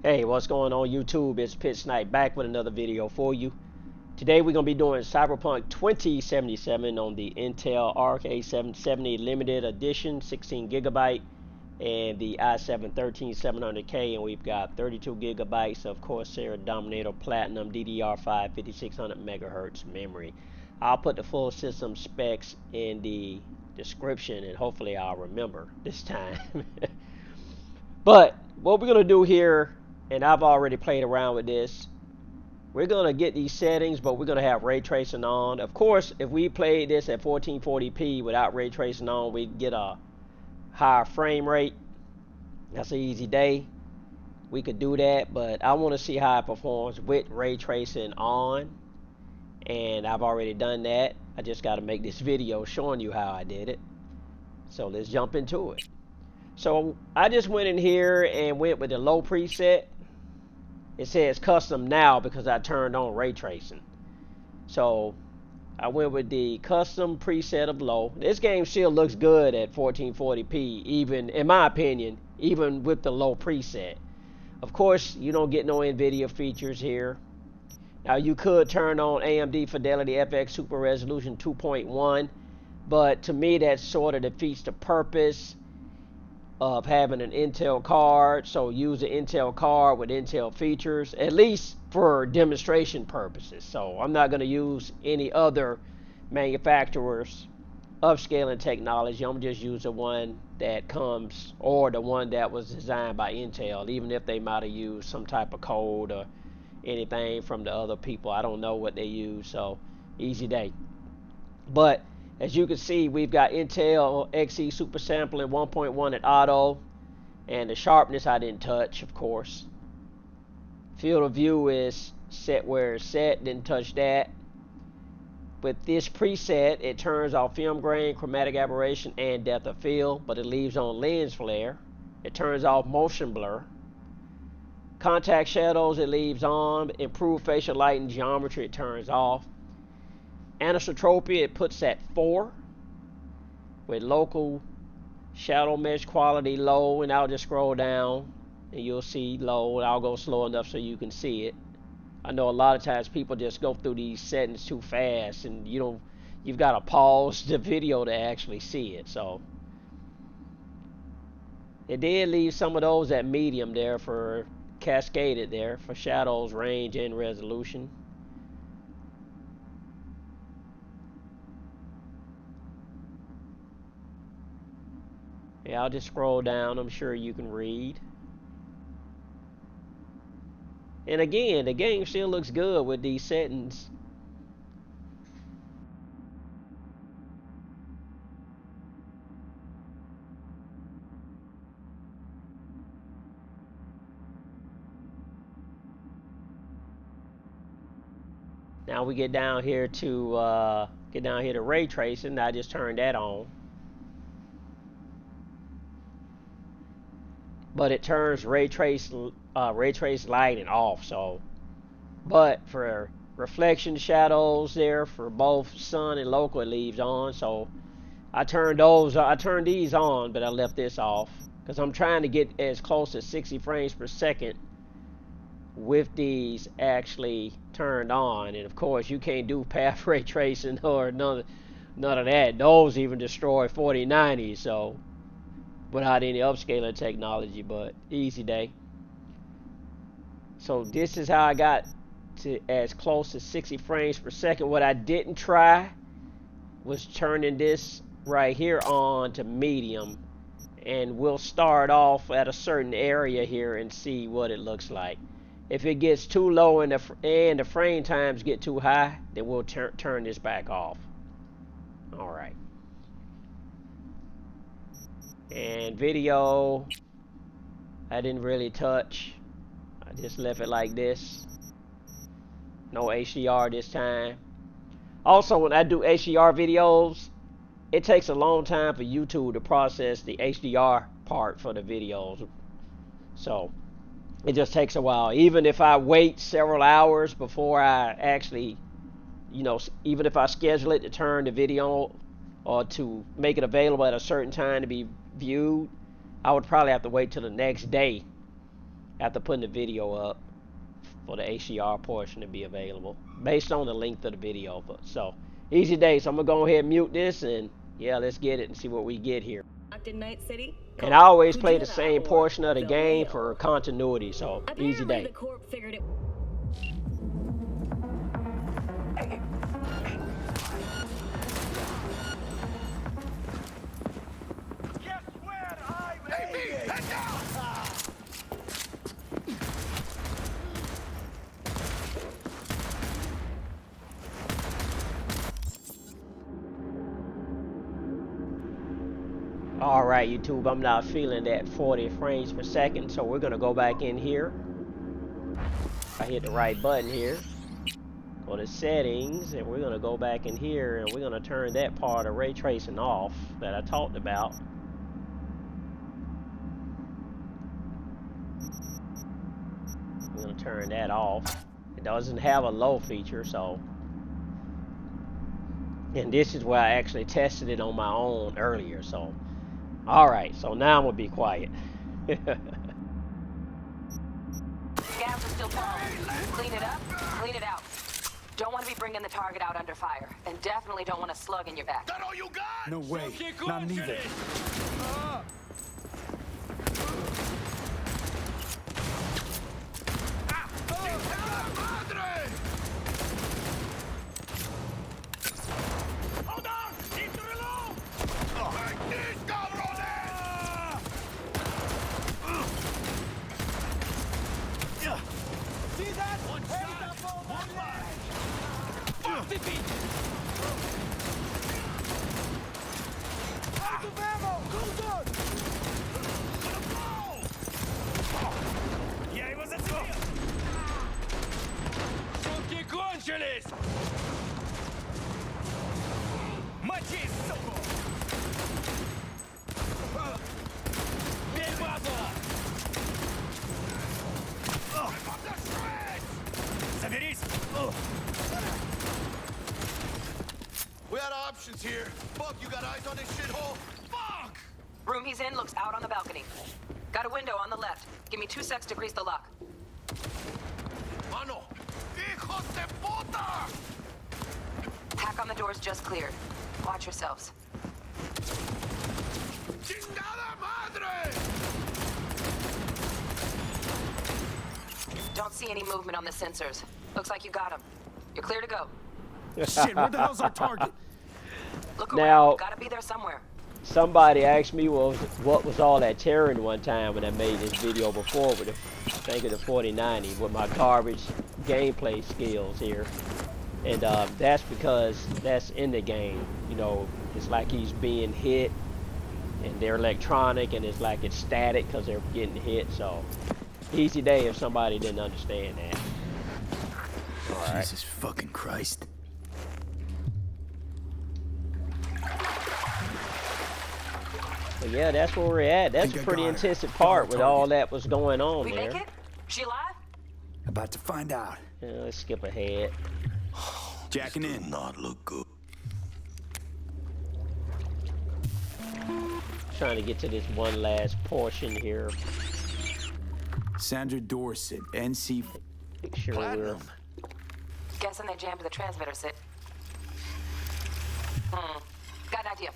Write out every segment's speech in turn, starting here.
Hey, what's going on YouTube? It's Pit Snipe back with another video for you. Today we're going to be doing Cyberpunk 2077 on the Intel Arc A770 limited edition 16GB and the i7-13700K, and we've got 32GB of CORSAIR Dominator Platinum DDR5 5600MHz memory. I'll put the full system specs in the description and hopefully I'll remember this time. But what we're going to do here, and I've already played around with this, we're going to get these settings, but we're going to have ray tracing on. Of course, if we played this at 1440p without ray tracing on, we'd get a higher frame rate. That's an easy day. We could do that, but I want to see how it performs with ray tracing on, and I've already done that. I just got to make this video showing you how I did it. So let's jump into it. So I just went in here and went with the low preset. It says custom now because I turned on ray tracing. So I went with the custom preset of low. This game still looks good at 1440p, even in my opinion, even with the low preset. Of course, you don't get no NVIDIA features here. Now you could turn on AMD Fidelity FX Super Resolution 2.1, but to me that sort of defeats the purpose of having an Intel card. So use an Intel card with Intel features, at least for demonstration purposes. So I'm not going to use any other manufacturers upscaling technology. I'm just use the one that comes, or the one that was designed by Intel, even if they might have used some type of code or anything from the other people. I don't know what they use, so easy day. But as you can see, we've got Intel Xe Super Sampling 1.1 at auto, and the sharpness I didn't touch, of course. Field of view is set where it's set, didn't touch that. With this preset, it turns off film grain, chromatic aberration, and depth of field, but it leaves on lens flare. It turns off motion blur. Contact shadows it leaves on. Improved facial light and geometry it turns off. Anisotropy it puts at 4, with local shadow mesh quality low, and I'll just scroll down and you'll see low, and I'll go slow enough so you can see it. I know a lot of times people just go through these settings too fast, and you've got to pause the video to actually see it. So it did leave some of those at medium there for cascaded there for shadows, range, and resolution. Yeah, I'll just scroll down. I'm sure you can read. And again, the game still looks good with these settings. Now we get down here to ray tracing. I just turned that on. But it turns ray trace lighting off. So, but for reflection shadows there for both sun and local, it leaves on. So I turned these on, but I left this off because I'm trying to get as close to 60 frames per second with these actually turned on. And of course, you can't do path ray tracing or none of that. Those even destroy 4090. So without any upscaling technology, but easy day. So this is how I got to as close to 60 frames per second. What I didn't try was turning this right here on to medium, and we'll start off at a certain area here and see what it looks like. If it gets too low and the frame times get too high, then we'll turn this back off. All right. And video, I didn't really touch. I just left it like this. No HDR this time. Also, when I do HDR videos, it takes a long time for YouTube to process the HDR part for the videos. So it just takes a while. Even if I wait several hours before I actually, even if I schedule it to turn the video or to make it available at a certain time to be viewed, I would probably have to wait till the next day after putting the video up for the HDR portion to be available based on the length of the video. But so easy day. So I'm gonna go ahead and mute this, and yeah, let's get it and see what we get here. Night City. And I always play the same portion of the game for continuity, so easy day. The Corp figured it. Guess where I'm aiming? Head down! Alright, YouTube, I'm not feeling that 40 frames per second, so we're gonna go back in here. I hit the right button here. Go to settings, and we're gonna go back in here, and we're gonna turn that part of ray tracing off that I talked about. We're gonna turn that off. It doesn't have a low feature, so. And this is where I actually tested it on my own earlier, so. Alright, so now I'm gonna be quiet. Gas is still flowing. Clean it up, clean it out. Don't want to be bringing the target out under fire. And definitely don't want a slug in your back. That all you got? No way. Not neither. Hold on! Need to reload! Like this, cabrones! See that? One shot, one life! Off the beat! Out of ammo! Good! Я его зацепил! Сутки кончились! Мочи, суку! Бей базу! Соберись! We had options here. Fuck, you got eyes on this shithole? Fuck! Room he's in looks out on the balcony. Got a window on the left. Give me 2 secs to grease the lock. Mano! Hijos de puta! Hack on the door's just cleared. Watch yourselves. Chingada madre! Don't see any movement on the sensors. Looks like you got him. You're clear to go. Shit, where the hell's our target? Look Now- around. Gotta be there somewhere. Somebody asked me what was all that tearing one time when I made this video before with the, I think of the 4090 with my garbage gameplay skills here. And that's because that's in the game. You know, it's like he's being hit and they're electronic and it's like it's static because they're getting hit. So easy day if somebody didn't understand that. All right. Jesus fucking Christ. But yeah, that's where we're at. That's a pretty intensive part with all that was going on We there. make it? She alive? About to find out. Yeah, let's skip ahead. Jacking in. Not look good. Trying to get to this one last portion here. Sandra Dorset, NC. Make sure we're. Guessing they jammed the transmitter set. Got an idea.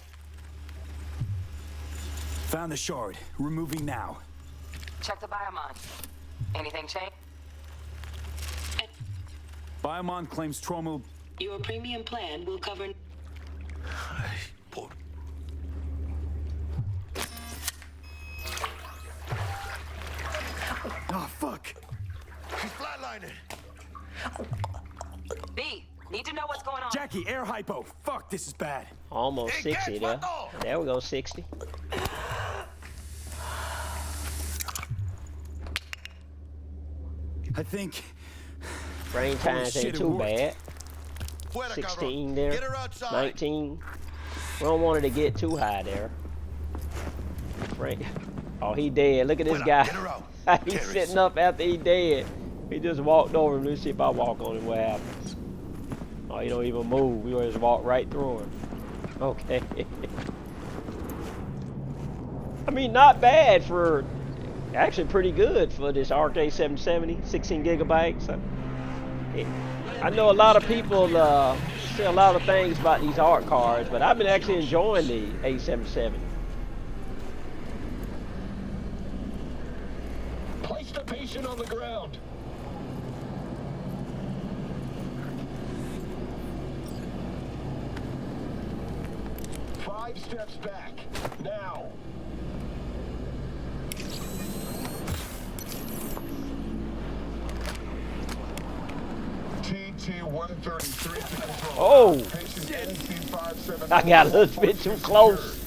Found the shard. Removing now. Check the biomon. Anything change? Biomon claims trauma. Your premium plan will cover. Oh, fuck. He's flatlining. B, need to know what's going on. Jackie, air hypo. Fuck, this is bad. Almost 60 there. There we go, 60. I think. Brain times shit, ain't it too worked. bad. Fuera, 16 cabrón. there. Get her outside. 19. We don't want it to get too high there. Right. Oh, he dead. Look at this Fuera, guy. get her out. He's Terrorist. sitting up after he dead. He just walked over him. Let's see if I walk on him, what happens. Oh, he don't even move. We just walk right through him. Okay. I mean, not bad for Actually pretty good for this Arc A770, 16 gigabytes. I know a lot of people say a lot of things about these Arc cards, but I've been actually enjoying the A770. Place the patient on the ground. Five steps back. Now. TT-133 to control. Oh! Patient NC-570. I got a little bit too close.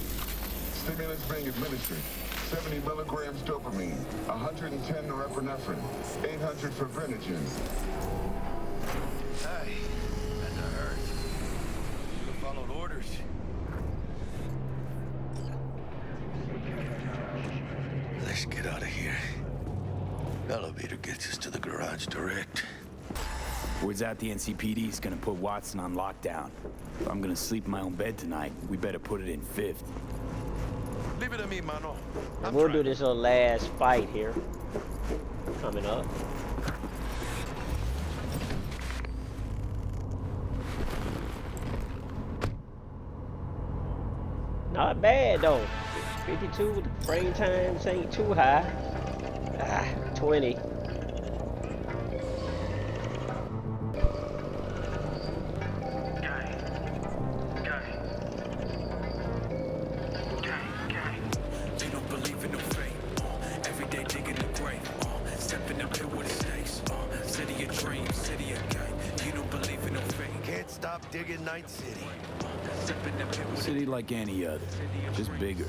Stimulants being administered. 70 milligrams dopamine, 110 norepinephrine, 800 fibrinogen. Hey, that hurt. Should've followed orders. Let's get out of here. Elevator gets us to the garage direct. Word's out the NCPD is gonna put Watson on lockdown. If I'm gonna sleep in my own bed tonight, we better put it in fifth. Leave it to me, mano. We'll do this little last fight here. Coming up. Not bad though. 52, the frame times ain't too high. 20. Can't stop digging Night City. City like any other, just bigger.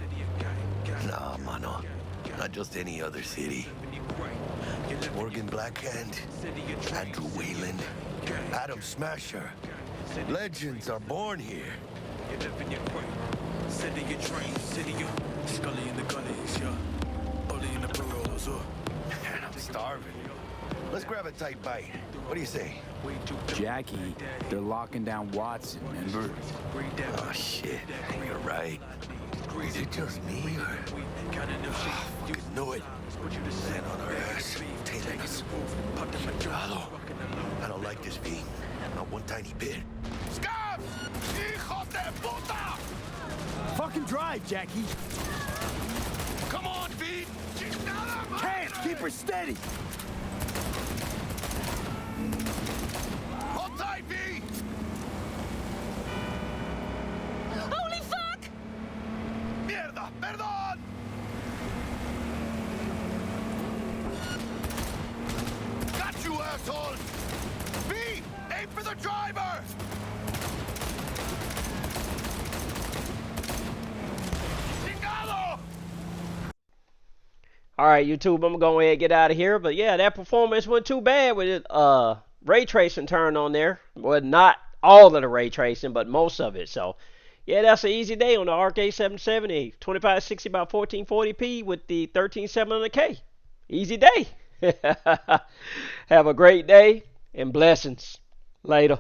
Nah, mano. Not just any other city. Morgan Blackhand, Andrew Wayland, Adam Smasher. Legends are born here. Man, I'm starving. Let's grab a tight bite. What do you say? Jackie, they're locking down Watson, remember? Oh, shit. You're right. Is it just me, or... fucking knew it. Man on our ass, tailing us. Hello. I don't like this, V. Not one tiny bit. Scabs! Hijo de puta! Fucking drive, Jackie! Come on, V! Can't! Keep her steady! Hold tight, V! Holy fuck! Mierda! Perdón! Got you, asshole! V! Aim for the driver! Chingado! Alright, YouTube, I'm gonna go ahead and get out of here. But yeah, that performance wasn't too bad with it. Ray tracing turned on there. Well, not all of the ray tracing, but most of it. So yeah, that's an easy day on the Arc A770, 2560 by 1440p with the 13700K. Easy day. Have a great day and blessings. Later.